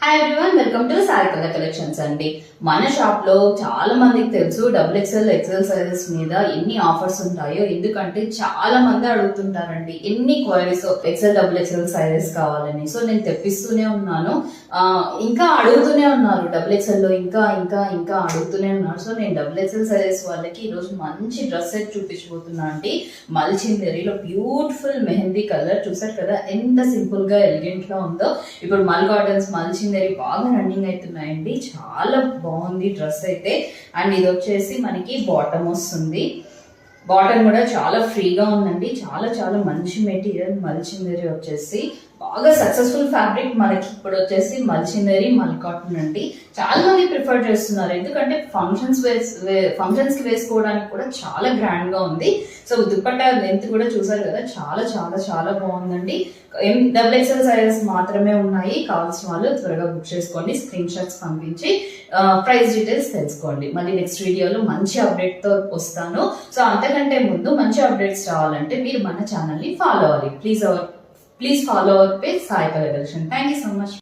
Hi everyone, welcome to Sarikala collections అండి. మన shop లో చాలా మందికి తెలుసు ఎక్సెల్ సైజెస్ మీద ఎన్ని ఆఫర్స్ ఉంటాయో. ఎందుకంటే చాలా మంది అడుగుతుంటారండి ఎన్ని క్వైరీస్ ఎక్సెల్ సైజెస్ కావాలని. సో నేను తెప్పిస్తూనే ఉన్నాను, ఇంకా అడుగుతూనే ఉన్నారు. ఎక్సెల్ లో ఇంకా ఇంకా ఇంకా అడుగుతూనే ఉన్నారు. సో నేను ఎక్సెల్ సైజెస్ వాళ్ళకి ఈరోజు మంచి డ్రెస్ సెట్ చూపించబోతున్నా అండి. మల్చిందరీలో బ్యూటిఫుల్ మెహందీ కలర్ చూసారు కదా, ఎంత సింపుల్ గా ఎలిగెంట్ గా ఉందో. ఇప్పుడు మల్ కాటన్స్ మల్చిందరీ బాగా రన్నింగ్ అవుతున్నాయండి. చాలా బాగుంది డ్రెస్ అయితే. అండ్ ఇది వచ్చేసి మనకి బాటమ్ వస్తుంది. బాటమ్ కూడా చాలా ఫ్రీగా ఉందండి. చాలా చాలా మంచి మెటీరియల్. మల్చిందరీ వచ్చేసి బాగా సక్సెస్ఫుల్ ఫ్యాబ్రిక్ మనకి ఇప్పుడు వచ్చేసి మల్చిందరీ మల్ కాటన్ అండి. చాలా మంది ప్రిఫర్ చేస్తున్నారు, ఎందుకంటే ఫంక్షన్స్ కి వేసుకోవడానికి కూడా చాలా గ్రాండ్ గా ఉంది. సో దుపట్టా లెంత్ కూడా చూసారు కదా, చాలా చాలా చాలా బాగుందండి. ఎక్సెల్ సైజెస్ మాత్రమే ఉన్నాయి. కావాల్సిన వాళ్ళు త్వరగా బుక్ చేసుకోండి, స్క్రీన్ షాట్స్ పంపించి ప్రైస్ డీటెయిల్స్ తెలుసుకోండి. మళ్ళీ నెక్స్ట్ వీడియోలో మంచి అప్డేట్ తో వస్తాను. సో అంతకంటే ముందు మంచి అప్డేట్స్ రావాలంటే మీరు మన ఛానల్ ని ఫాలో అవ్వాలి. Please follow our page Saikala collection. Thank you so much.